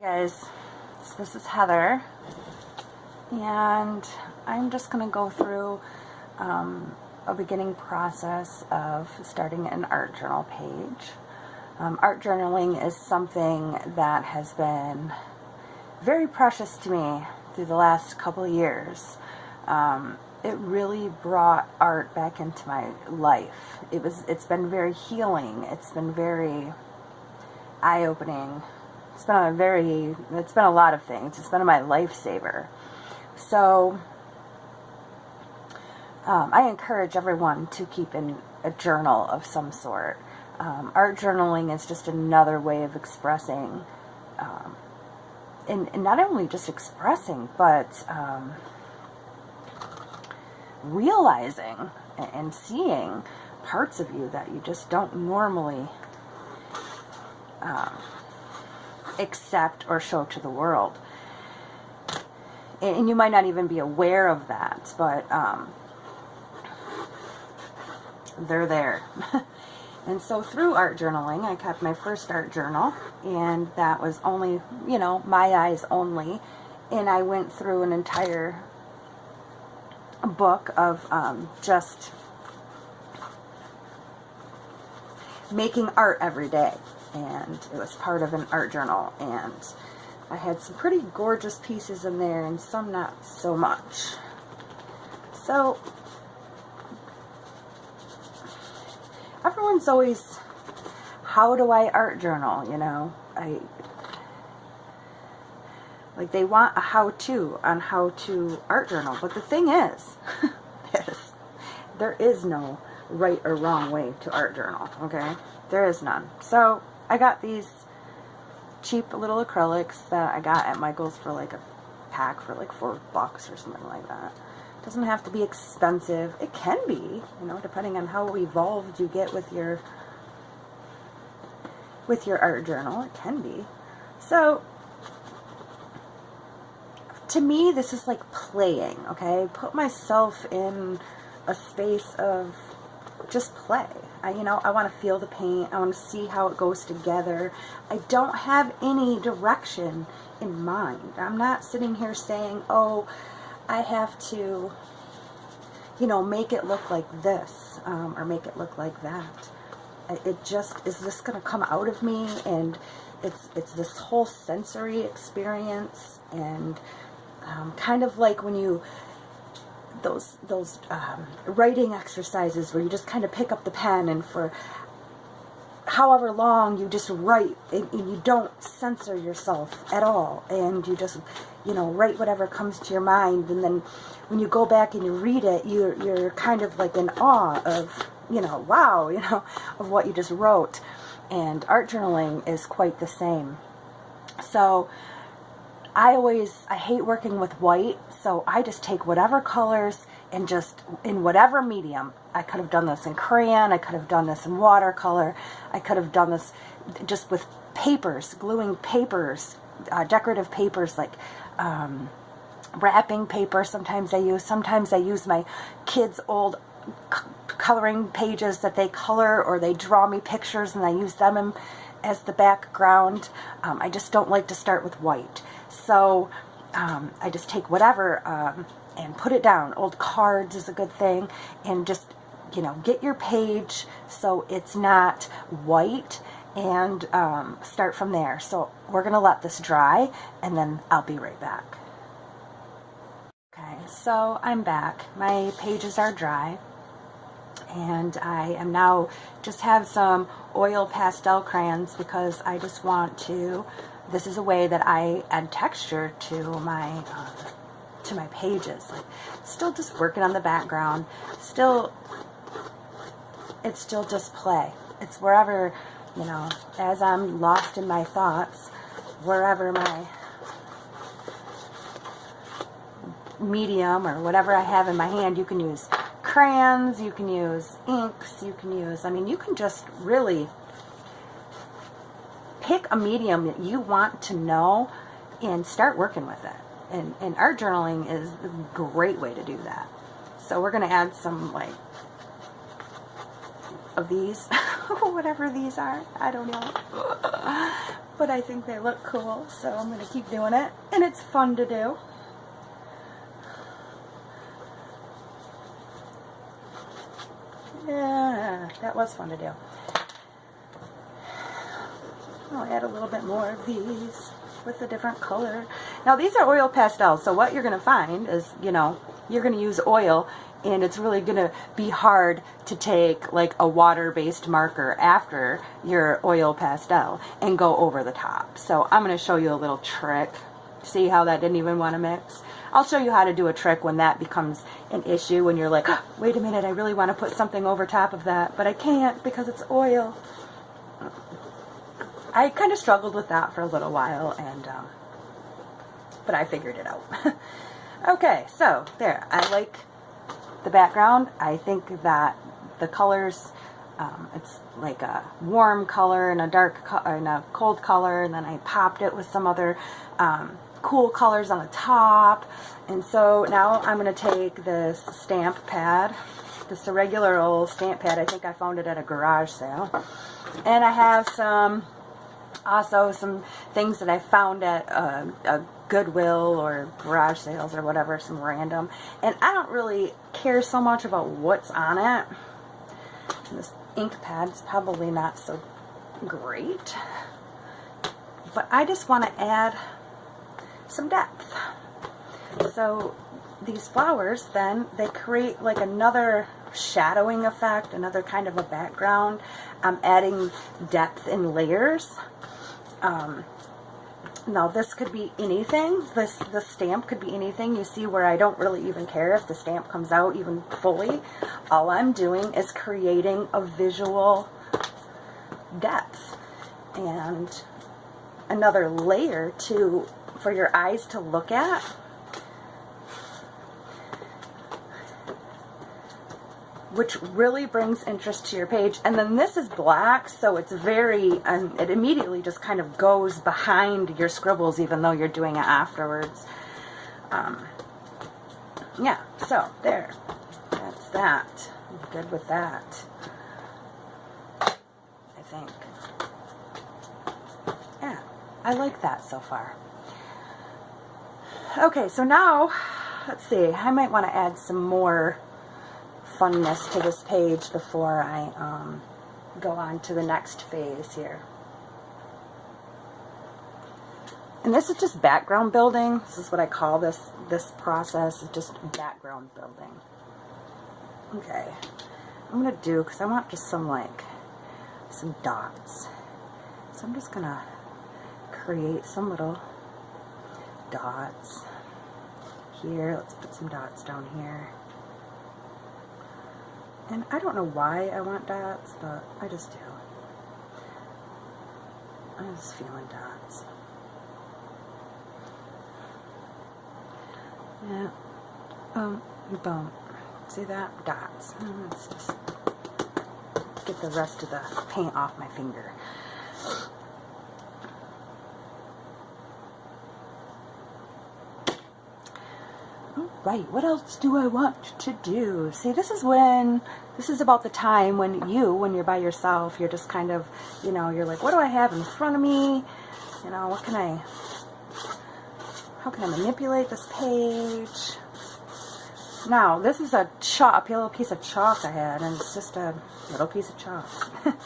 Guys, so this is Heather, and I'm just going to go through a beginning process of starting an art journal page. Art journaling is something that has been very precious to me through the last couple of years. It really brought art back into my life. It's been very healing. It's been very eye-opening. It's been a lot of things. It's been my lifesaver. So I encourage everyone to keep in a journal of some sort. Art journaling is just another way of expressing, and not only just expressing, but realizing and seeing parts of you that you just don't normally accept or show to the world. And you might not even be aware of that, but they're there. And so through art journaling, I kept my first art journal, and that was only, my eyes only. And I went through an entire book of just making art every day. And it was part of an art journal, and I had some pretty gorgeous pieces in there and some not so much. So everyone's always, how do I art journal? They want a how-to on how to art journal, but the thing is there is no right or wrong way to art journal. Okay, there is none. So I got these cheap little acrylics that I got at Michael's for like a pack for like $4 or something like that. It doesn't have to be expensive. It can be, depending on how evolved you get with your art journal. It can be. So to me, this is like playing. Okay, put myself in a space of just play. I want to feel the paint. I want to see how it goes together. I don't have any direction in mind. I'm not sitting here saying, oh, I have to, make it look like this, or make it look like that. It just, is this going to come out of me? And it's this whole sensory experience, and kind of like when you, those writing exercises where you just kind of pick up the pen and for however long you just write, and you don't censor yourself at all, and you just write whatever comes to your mind, and then when you go back and you read it, you're kind of like in awe of wow, of what you just wrote. And art journaling is quite the same. So I hate working with white, so I just take whatever colors and just in whatever medium. I could have done this in crayon, I could have done this in watercolor, I could have done this just with papers, gluing papers, decorative papers like wrapping paper. Sometimes I use my kids' old coloring pages that they color, or they draw me pictures and I use them as the background. I just don't like to start with white. So I just take whatever and put it down. Old cards is a good thing. And just, get your page so it's not white, and start from there. So we're going to let this dry, and then I'll be right back. Okay, so I'm back. My pages are dry. And I am now just have some oil pastel crayons because I just want to, this is a way that I add texture to my pages. Like, still just working on the background. It's still just play. It's wherever, as I'm lost in my thoughts, wherever my medium or whatever I have in my hand, you can use crayons, you can use inks, you can just really pick a medium that you want to know and start working with it. And art journaling is a great way to do that. So we're going to add some of these, whatever these are, I don't know. but I think they look cool, so I'm going to keep doing it, and it's fun to do. Yeah, that was fun to do. I'll add a little bit more of these with a different color. Now these are oil pastels, so what you're going to find is, you know, you're going to use oil, and it's really going to be hard to take like a water-based marker after your oil pastel and go over the top. So I'm going to show you a little trick. See how that didn't even want to mix? I'll show you how to do a trick when that becomes an issue, when you're like, oh, wait a minute, I really want to put something over top of that, but I can't because it's oil. I kind of struggled with that for a little while, and but I figured it out. Okay, so there. I like the background. I think that the colors, it's like a warm color and a dark and a cold color, and then I popped it with some other cool colors on the top. And so now I'm going to take this stamp pad, just a regular old stamp pad. I think I found it at a garage sale, and I have also some things that I found at a Goodwill or garage sales or whatever, some random. And I don't really care so much about what's on it. And this ink pad's probably not so great, but I just want to add some depth. So these flowers, then, they create like another shadowing effect, another kind of a background. I'm adding depth in layers. Now this could be anything. This stamp could be anything. You see where I don't really even care if the stamp comes out even fully. All I'm doing is creating a visual depth and another layer for your eyes to look at. Which really brings interest to your page. And then this is black, so it's very, it immediately just kind of goes behind your scribbles, even though you're doing it afterwards. Yeah, so there. That's that. I'm good with that, I think. Yeah, I like that so far. Okay, so now, let's see, I might want to add some more funness to this page before I go on to the next phase here. And this is just background building. This is what I call this process, is just background building. Okay, I'm gonna do, because I want just some dots. So I'm just gonna create some little dots here. Let's put some dots down here. And I don't know why I want dots, but I just do. I'm just feeling dots. Yeah. Boom, boom. See that? Dots. Let's just get the rest of the paint off my finger. Right, what else do I want to do? See, this is about the time when you're by yourself, you're just kind of, you know, you're like, what do I have in front of me? You know, how can I manipulate this page? Now, this is a little piece of chalk I had, and it's just a little piece of chalk. A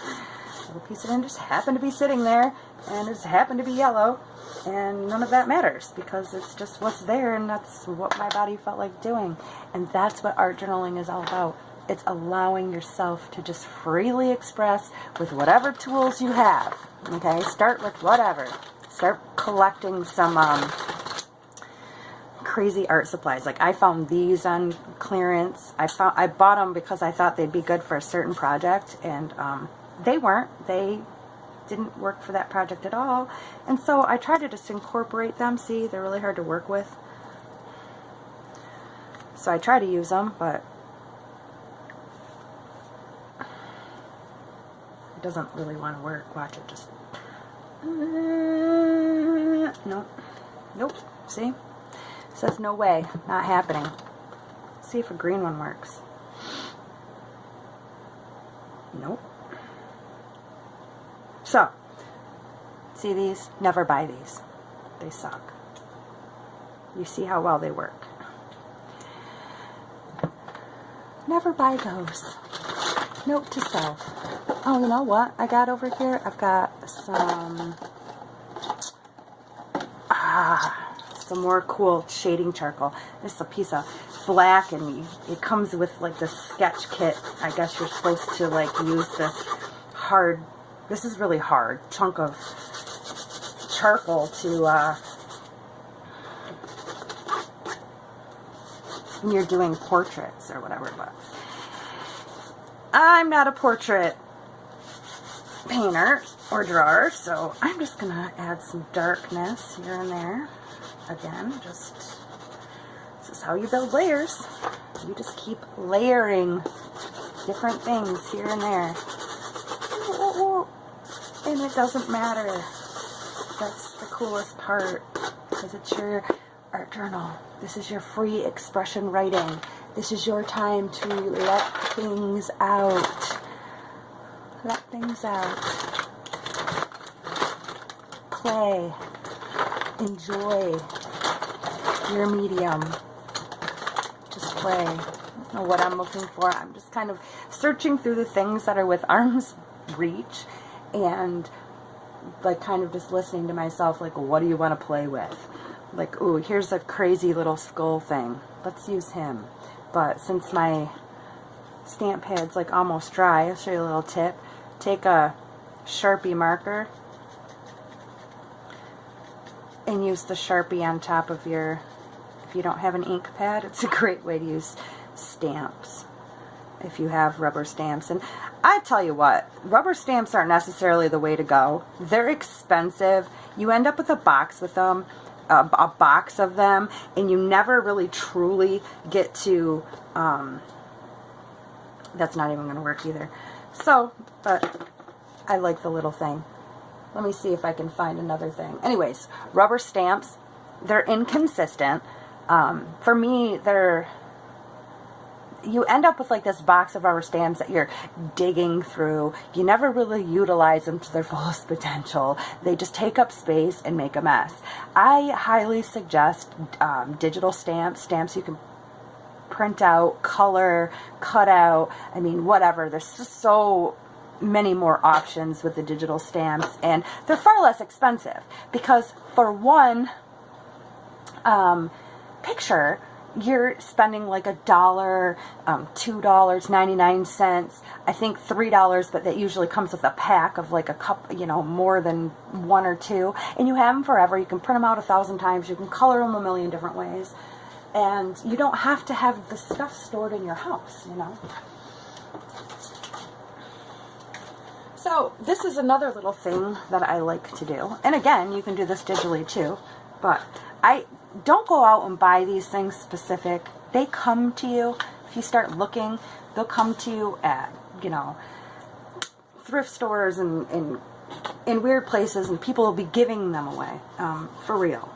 little piece of it just happened to be sitting there, and it just happened to be yellow. And none of that matters, because it's just what's there, and that's what my body felt like doing. And that's what art journaling is all about. It's allowing yourself to just freely express with whatever tools you have. Okay, start with whatever. Start collecting some crazy art supplies. Like I found these on clearance. I bought them because I thought they'd be good for a certain project, and they weren't. They didn't work for that project at all, and so I tried to just incorporate them. See, they're really hard to work with, so I try to use them, but it doesn't really want to work. Watch it just nope. See, it says no way, not happening. See if a green one works. Nope. So, See these? Never buy these. They suck. You see how well they work. Never buy those. Note to self. Oh, you know what I got over here? I've got some more cool shading charcoal. This is a piece of black, and it comes with like this sketch kit. I guess you're supposed to like use this hard, this is really hard chunk of charcoal to when you're doing portraits or whatever. But I'm not a portrait painter or drawer, so I'm just gonna add some darkness here and there. Again, just this is how you build layers. You just keep layering different things here and there, and it doesn't matter. That's the coolest part, because it's your art journal. This is your free expression writing. This is your time to let things out. Let things out. Play. Enjoy your medium. Just play. I don't know what I'm looking for. I'm just kind of searching through the things that are with arm's reach, and like kind of just listening to myself, like, what do you want to play with? Like, ooh, here's a crazy little skull thing. Let's use him. But since my stamp pad's like almost dry, I'll show you a little tip. Take a Sharpie marker and use the Sharpie on top of your, if you don't have an ink pad, it's a great way to use stamps if you have rubber stamps. And I tell you what, rubber stamps aren't necessarily the way to go. They're expensive. You end up with a box with them, a box of them, and you never really truly get to, that's not even going to work either. So, but I like the little thing. Let me see if I can find another thing. Anyways, rubber stamps, they're inconsistent. For me, you end up with like this box of rubber stamps that you're digging through. You never really utilize them to their fullest potential. They just take up space and make a mess. I highly suggest digital stamps you can print out, color, cut out, I mean, whatever. There's just so many more options with the digital stamps, and they're far less expensive, because for one picture, you're spending like $1, $2.99, I think $3, but that usually comes with a pack of like a couple, you know, more than one or two, and you have them forever. You can print them out 1,000 times. You can color them a million different ways, and you don't have to have the stuff stored in your house, you know. So this is another little thing that I like to do, and again, you can do this digitally too, but I don't go out and buy these things specific. They come to you. If you start looking, they'll come to you at, you know, thrift stores and in weird places, and people will be giving them away, for real.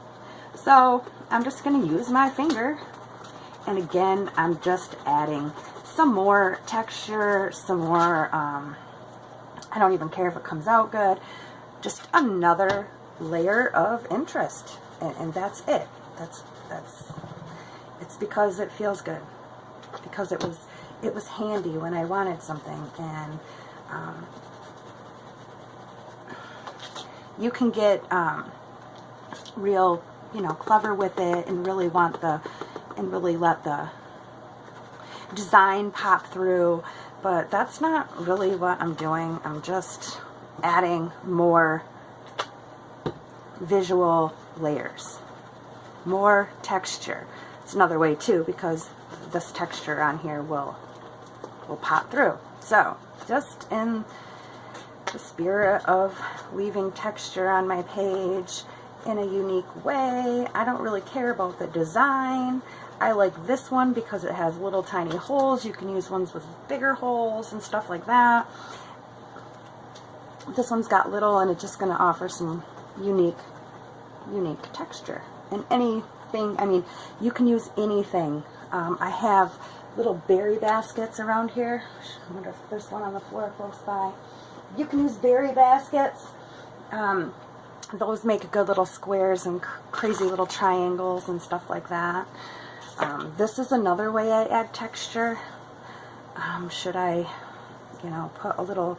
So I'm just going to use my finger, and again, I'm just adding some more texture, some more, I don't even care if it comes out good, just another layer of interest, and that's it. It's because it feels good, because it was handy when I wanted something, and you can get real, you know, clever with it, and really let the design pop through. But that's not really what I'm doing. I'm just adding more visual layers, more texture. It's another way too, because this texture on here will pop through. So just in the spirit of leaving texture on my page in a unique way, I don't really care about the design. I like this one because it has little tiny holes. You can use ones with bigger holes and stuff like that. This one's got little, and it's just going to offer some unique texture. And anything, I mean, you can use anything. I have little berry baskets around here. I wonder if there's one on the floor close by. You can use berry baskets. those make good little squares and crazy little triangles and stuff like that. This is another way I add texture. Should I, you know, put a little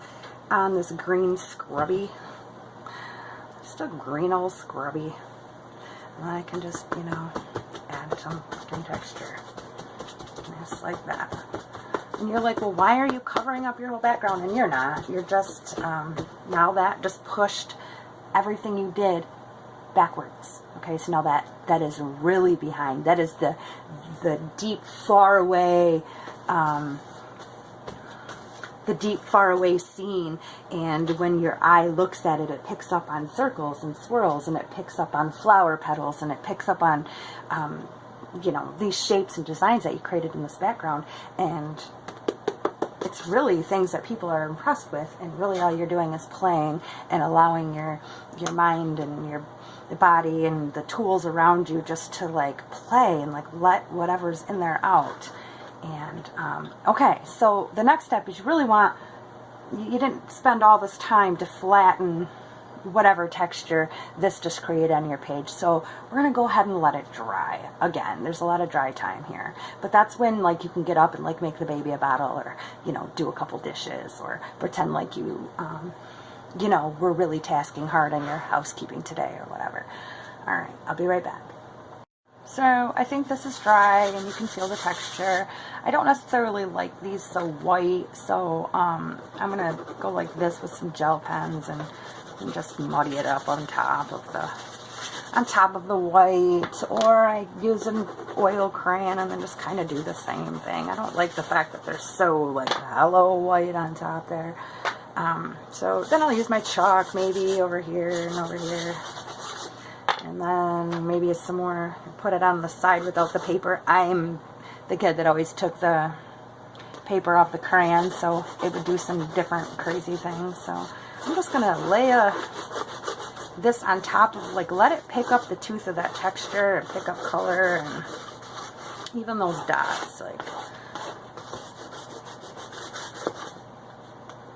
on this green scrubby? Just a green old scrubby. And I can just, you know, add some skin texture. Just like that. And you're like, well, why are you covering up your whole background? And you're not. You're just, now that just pushed everything you did backwards. Okay, so now that is really behind. That is the deep, far away, scene, and when your eye looks at it, it picks up on circles and swirls, and it picks up on flower petals, and it picks up on, you know, these shapes and designs that you created in this background, and it's really things that people are impressed with, and really all you're doing is playing and allowing your mind and your body and the tools around you just to like play and like let whatever's in there out. And okay, so the next step is you really want, you didn't spend all this time to flatten whatever texture this just created on your page, so we're gonna go ahead and let it dry. Again, there's a lot of dry time here, but that's when like you can get up and like make the baby a bottle, or you know, do a couple dishes, or pretend like you you know, we're really tasking hard on your housekeeping today or whatever. All right, I'll be right back. So I think this is dry and you can feel the texture. I don't necessarily like these so white, so I'm gonna go like this with some gel pens and just muddy it up on top of the white, or I use an oil crayon and then just kind of do the same thing. I don't like the fact that they're so like hello white on top there. So then I'll use my chalk maybe over here and over here. And then maybe some more, put it on the side without the paper. I'm the kid that always took the paper off the crayon, so it would do some different crazy things. So I'm just gonna lay this on top of, like, let it pick up the tooth of that texture and pick up color, and even those dots, like.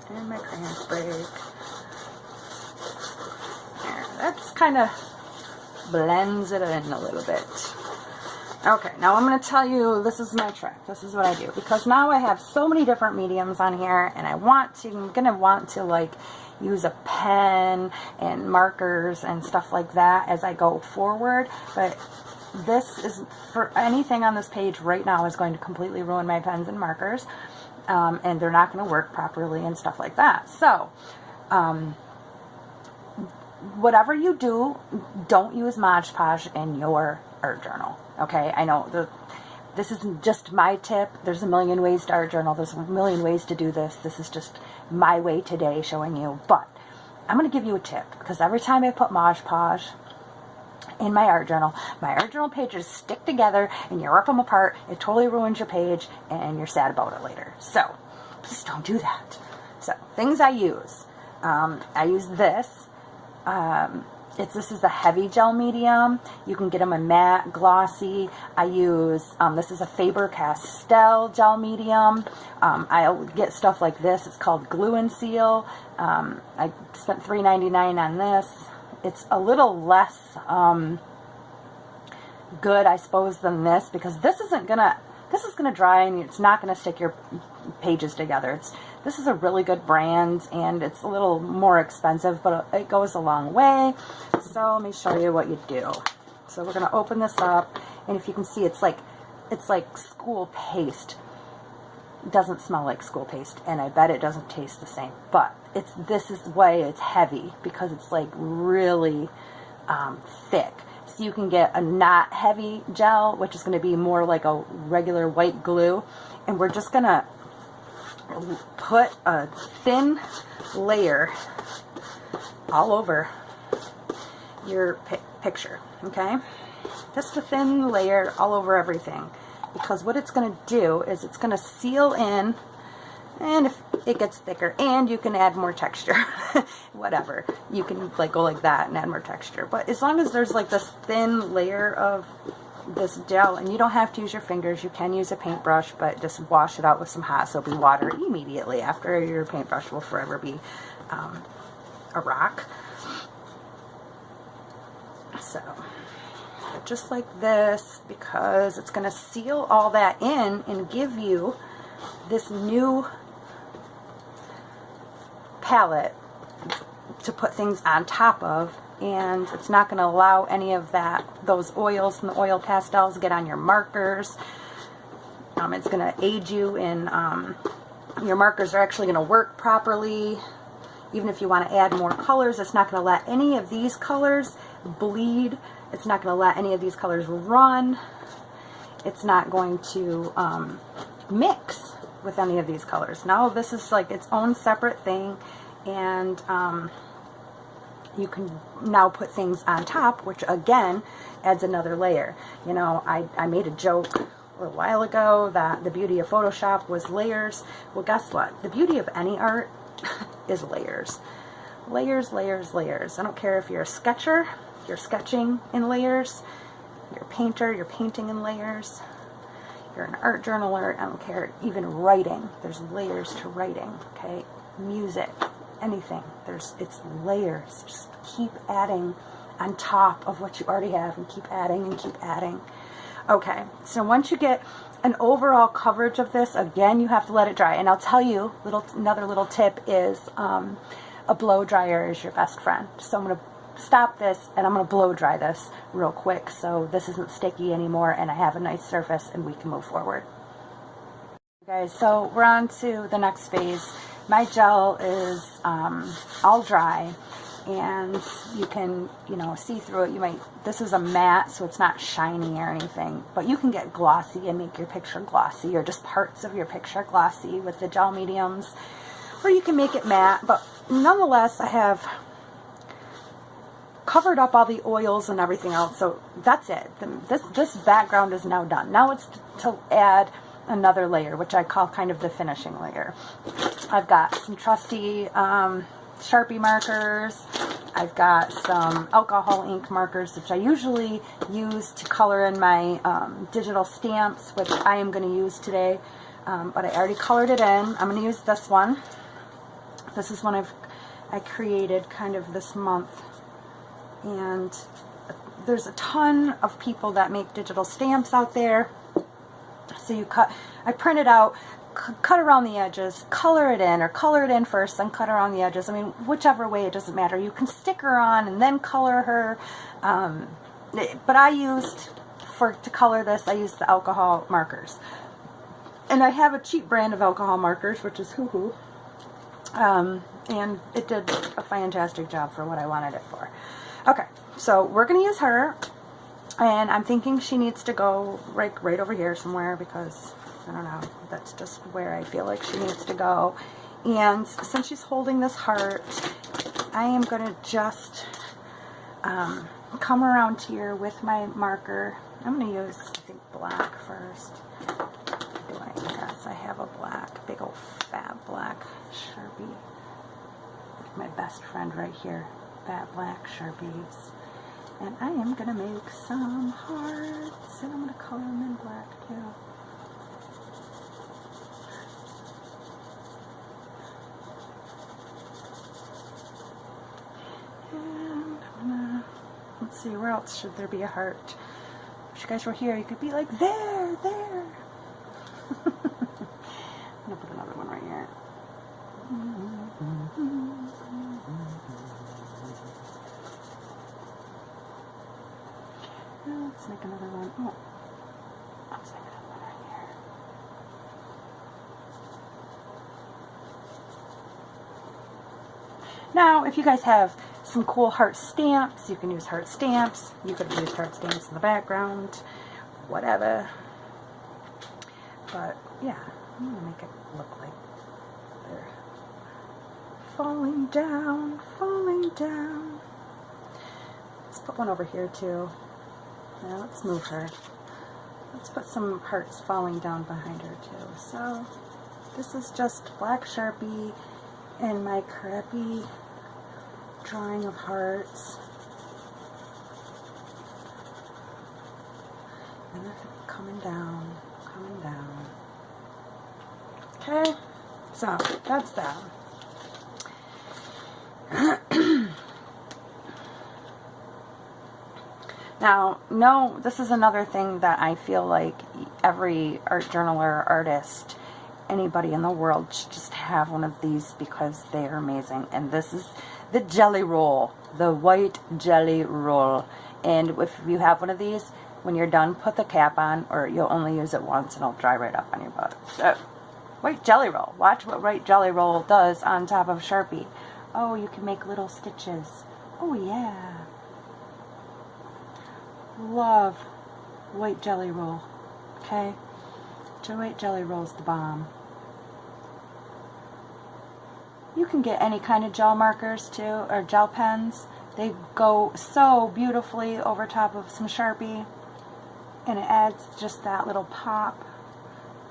And my crayon spray. There, that's kind of blends it in a little bit. Okay, now I'm going to tell you, this is my trick. This is what I do, because now I have so many different mediums on here, and I'm going to want to like use a pen and markers and stuff like that as I go forward. But this is, for anything on this page right now, is going to completely ruin my pens and markers, and they're not going to work properly and stuff like that. So whatever you do, don't use Mod Podge in your art journal. Okay, I know this isn't just my tip. There's a million ways to art journal. There's a million ways to do this. This is just my way today showing you. But I'm going to give you a tip, because every time I put Mod Podge in my art journal pages stick together and you rip them apart. It totally ruins your page and you're sad about it later. So please don't do that. So things I use. I use this. This is a heavy gel medium. You can get them in matte, glossy. I use, this is a Faber-Castell gel medium. I'll get stuff like this. It's called Glue and Seal. I spent $3.99 on this. It's a little less good, I suppose, than this, because this is gonna dry and it's not gonna stick your pages together. This is a really good brand, and it's a little more expensive, but it goes a long way. So let me show you what you do. So we're gonna open this up, and if you can see, it's like school paste. It doesn't smell like school paste, and I bet it doesn't taste the same. But this is the way it's heavy, because it's like really thick. So you can get a not heavy gel, which is going to be more like a regular white glue, and we're just gonna put a thin layer all over your picture, okay? Just a thin layer all over everything, because what it's going to do is it's going to seal in, and if it gets thicker, and you can add more texture, whatever, you can like go like that and add more texture. But as long as there's like this thin layer of this gel, and you don't have to use your fingers, you can use a paintbrush, but just wash it out with some hot soapy water immediately after. Your paintbrush will forever be a rock. So just like this, because it's going to seal all that in and give you this new palette to put things on top of, and it's not going to allow any of those oils and the oil pastels to get on your markers. It's going to aid you in your markers are actually going to work properly. Even if you want to add more colors, it's not going to let any of these colors bleed. It's not going to let any of these colors run. It's not going to mix with any of these colors. Now this is like its own separate thing, and you can now put things on top, which again adds another layer. You know, I made a joke a little while ago that the beauty of Photoshop was layers. Well, guess what? The beauty of any art is layers. Layers, layers, layers. I don't care if you're a sketcher, you're sketching in layers. You're a painter, you're painting in layers. You're an art journaler, I don't care. Even writing, there's layers to writing, okay? Music, anything. It's layers. Just keep adding on top of what you already have, and keep adding and keep adding. Okay, so once you get an overall coverage of this, again, you have to let it dry. And I'll tell you, another little tip is a blow dryer is your best friend. So I'm going to stop this and I'm going to blow dry this real quick so this isn't sticky anymore and I have a nice surface and we can move forward. Guys, so we're on to the next phase. My gel is all dry, and you can, you know, see through it. This is a matte, so it's not shiny or anything, but you can get glossy and make your picture glossy, or just parts of your picture glossy with the gel mediums, or you can make it matte. But nonetheless, I have covered up all the oils and everything else, so that's it. This background is now done. Now it's to add another layer, which I call kind of the finishing layer. I've got some trusty Sharpie markers. I've got some alcohol ink markers, which I usually use to color in my digital stamps, which I am going to use today, but I already colored it in. I'm going to use this one. This is one I created kind of this month, and there's a ton of people that make digital stamps out there. So I print it out, cut around the edges, color it in, or color it in first, then cut around the edges. I mean, whichever way, it doesn't matter. You can stick her on and then color her. But I used, to color this, I used the alcohol markers. And I have a cheap brand of alcohol markers, which is Hoo Hoo. And it did a fantastic job for what I wanted it for. Okay, so we're going to use her. And I'm thinking she needs to go right over here somewhere, because, I don't know, that's just where I feel like she needs to go. And since she's holding this heart, I am going to just come around here with my marker. I'm going to use, I think, black first. Yes, I have a black, big old fat black Sharpie. My best friend right here, fat black Sharpies. And I am going to make some hearts, and I'm going to color them in black too. And I'm going to, let's see, where else should there be a heart? If you guys were here, you could be like, there. I'm going to put another one right here. Let's make another one. Oh, let's make another one right here. Now, if you guys have some cool heart stamps, you can use heart stamps. You could use heart stamps in the background, whatever. But yeah, I'm gonna make it look like they're falling down, falling down. Let's put one over here too. Now let's move her. Let's put some hearts falling down behind her too. So this is just black Sharpie and my crappy drawing of hearts. And they're coming down, coming down. Okay, so that's that. Now, no, this is another thing that I feel like every art journaler, artist, anybody in the world should just have one of these because they are amazing. And this is the jelly roll, the white jelly roll. And if you have one of these, when you're done, put the cap on, or you'll only use it once and it'll dry right up on your butt. So, white jelly roll. Watch what white jelly roll does on top of Sharpie. Oh, you can make little stitches. Oh, yeah. Love white jelly roll. Okay? White jelly roll's the bomb. You can get any kind of gel markers too, or gel pens. They go so beautifully over top of some Sharpie, and it adds just that little pop,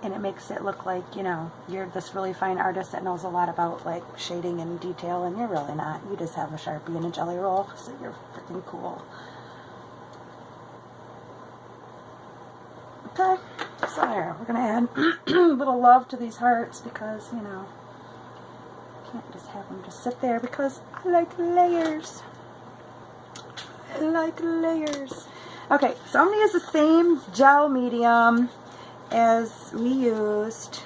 and it makes it look like, you know, you're this really fine artist that knows a lot about like shading and detail, and you're really not. You just have a Sharpie and a jelly roll, so you're freaking cool. Okay, so there, we're gonna add a little love to these hearts because, you know, can't just have them just sit there because I like layers. I like layers. Okay, so I'm going to use the same gel medium as we used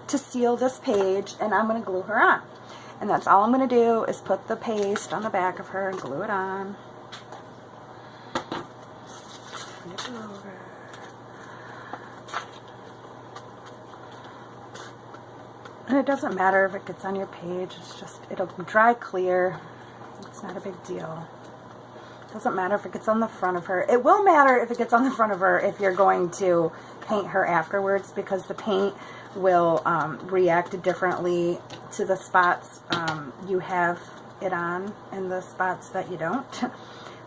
to seal this page, and I'm going to glue her on. And that's all I'm going to do is put the paste on the back of her and glue it on. Flip it over. And it doesn't matter if it gets on your page, it's just, it'll dry clear. It's not a big deal. It doesn't matter if it gets on the front of her. It will matter if it gets on the front of her if you're going to paint her afterwards, because the paint will react differently to the spots you have it on and the spots that you don't.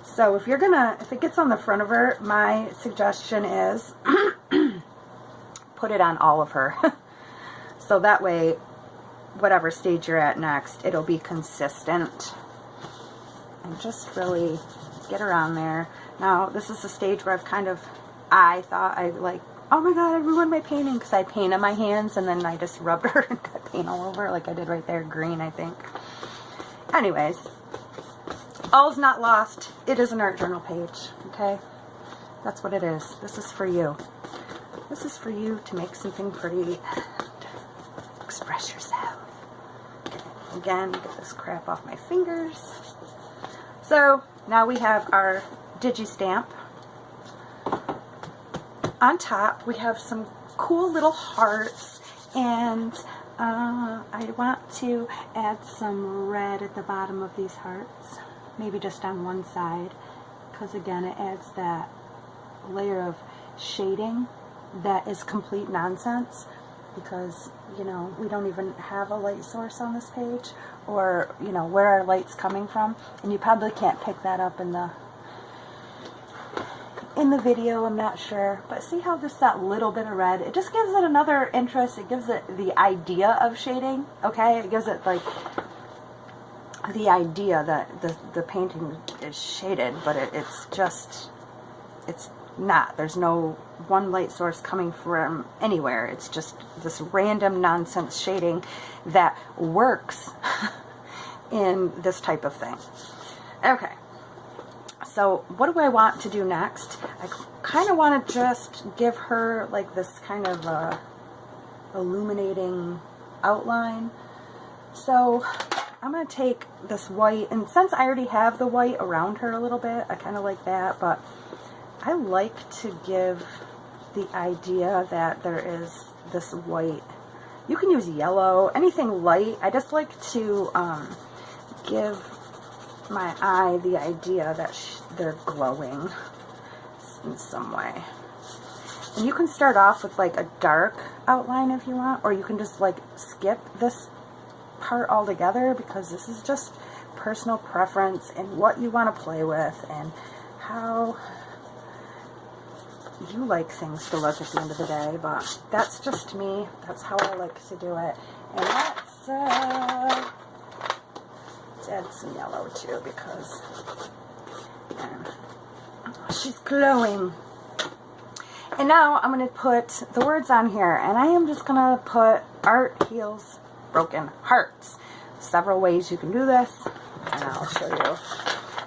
So if it gets on the front of her, my suggestion is put it on all of her. So that way, whatever stage you're at next, it'll be consistent. And just really get her on there. Now, this is the stage where I thought I like, oh my god, I ruined my painting, because I painted my hands and then I just rubbed her and got paint all over, like I did right there, green, I think. Anyways, all's not lost. It is an art journal page, okay? That's what it is. This is for you. This is for you to make something pretty. Express yourself. Again, get this crap off my fingers. So now we have our digi stamp. On top we have some cool little hearts, and I want to add some red at the bottom of these hearts, maybe just on one side, because again it adds that layer of shading that is complete nonsense. Because, you know, we don't even have a light source on this page, or, you know, where our light's coming from, and you probably can't pick that up in the video, I'm not sure, but see how just that little bit of red, it just gives it another interest. It gives it the idea of shading, okay? It gives it like the idea that the painting is shaded, but it's not. There's no one light source coming from anywhere. It's just this random nonsense shading that works in this type of thing. Okay, so what do I want to do next? I kind of want to just give her like this kind of illuminating outline. So I'm going to take this white, and since I already have the white around her a little bit, I kind of like that, but I like to give the idea that there is this white. You can use yellow, anything light. I just like to give my eye the idea that they're glowing in some way. And you can start off with like a dark outline if you want, or you can just like skip this part altogether, because this is just personal preference and what you want to play with and how you like things to look at the end of the day. But that's just me. That's how I like to do it. And let's add some yellow too, because she's glowing. And now I'm going to put the words on here, and I am just going to put art heals broken hearts. Several ways you can do this, and I'll show you.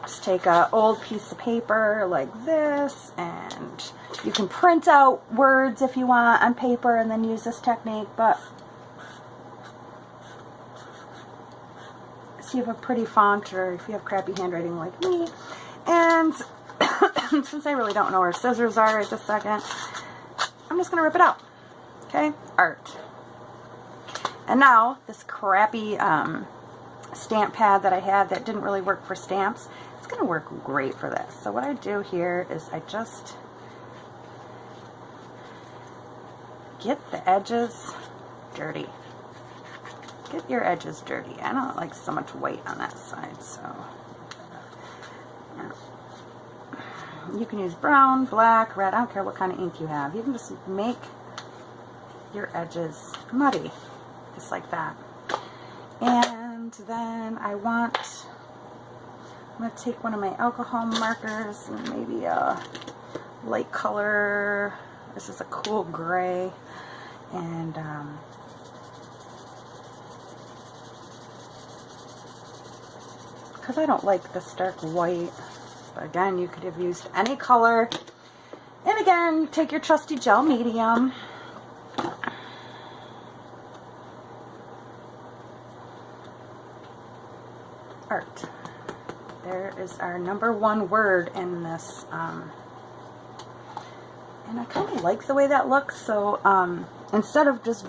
Just take an old piece of paper like this, and you can print out words if you want on paper and then use this technique, but if you have a pretty font or if you have crappy handwriting like me, and since I really don't know where scissors are right this second, I'm just going to rip it out. Okay? Art. And now, this crappy stamp pad that I had that didn't really work for stamps, it's going to work great for this. So what I do here is I just get the edges dirty. Get your edges dirty. I don't like so much weight on that side, so you can use brown, black, red, I don't care what kind of ink you have. You can just make your edges muddy, just like that. And then I'm going to take one of my alcohol markers and maybe a light color. This is a cool gray. And because I don't like this dark white, but again, you could have used any color. And again, you take your trusty gel medium. Art. There is our #1 word in this. And I kind of like the way that looks, so instead of just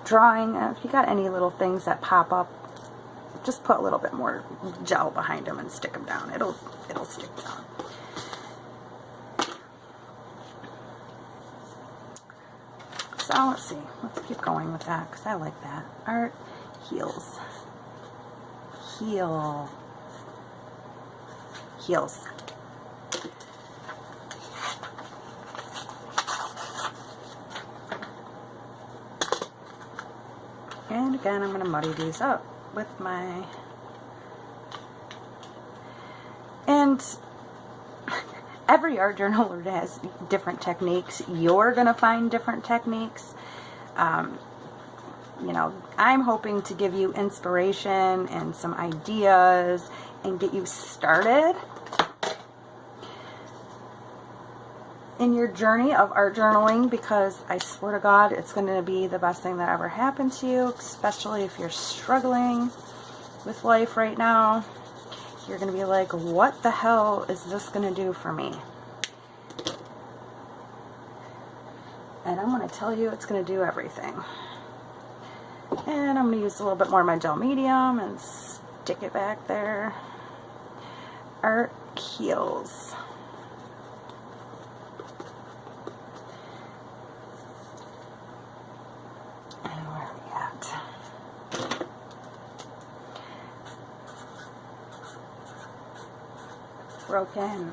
drawing, if you got any little things that pop up, just put a little bit more gel behind them and stick them down. It'll stick down. So let's see. Let's keep going with that because I like that. Art, heels. Heel. Heels. And again, I'm going to muddy these up with my... And every art journaler has different techniques. You're going to find different techniques. You know, I'm hoping to give you inspiration and some ideas and get you started in your journey of art journaling, because I swear to God, it's going to be the best thing that ever happened to you, especially if you're struggling with life right now. You're going to be like, what the hell is this going to do for me? And I'm going to tell you it's going to do everything. And I'm going to use a little bit more of my gel medium and stick it back there. Art heels. And where are we at? Broken.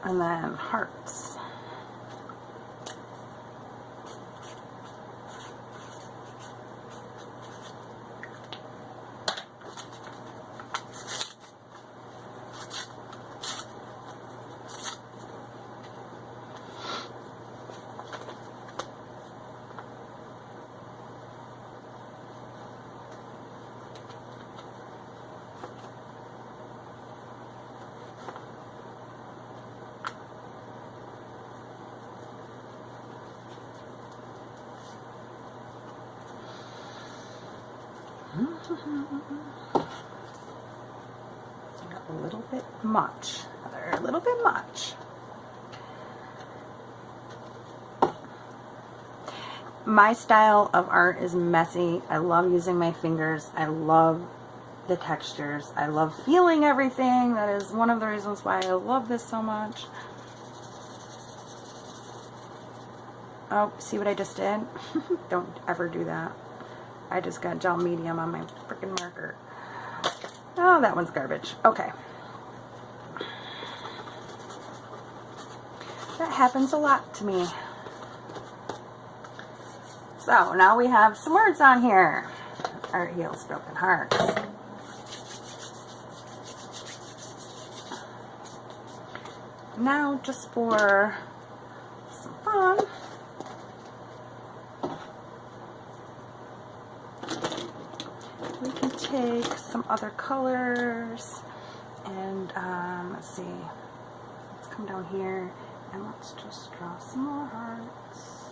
And then hearts. A little bit much. A little bit much. My style of art is messy. I love using my fingers. I love the textures. I love feeling everything. That is one of the reasons why I love this so much. Oh, see what I just did? Don't ever do that. I just got gel medium on my freaking marker. Oh, that one's garbage. Okay. That happens a lot to me. So now we have some words on here. Art heals broken hearts. Now, just for some fun, we can take some other colors and let's see. Let's come down here and let's just draw some more hearts.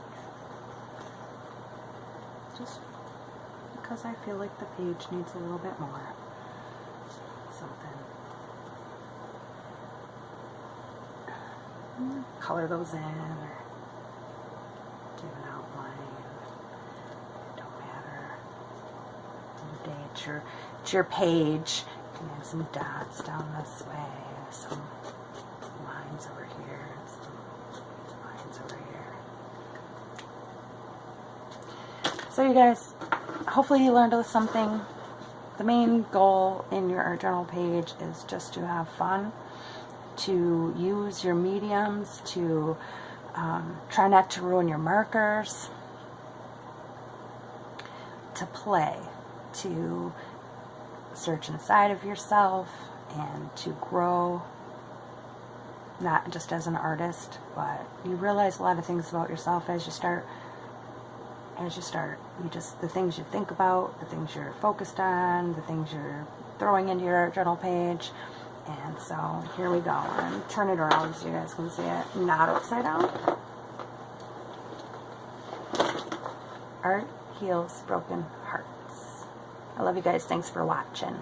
Just because I feel like the page needs a little bit more something. Color those in or give an outline. It don't matter. It's your page. You can add some dots down this way, some lines over here, some lines over here. So you guys, hopefully you learned something. The main goal in your art journal page is just to have fun, to use your mediums, to try not to ruin your markers, to play, to search inside of yourself, and to grow, not just as an artist, but you realize a lot of things about yourself as you start. The things you think about, the things you're focused on, the things you're throwing into your art journal page. And so here we go. And turn it around so you guys can see it not upside down. Art heals broken hearts. I love you guys. Thanks for watching.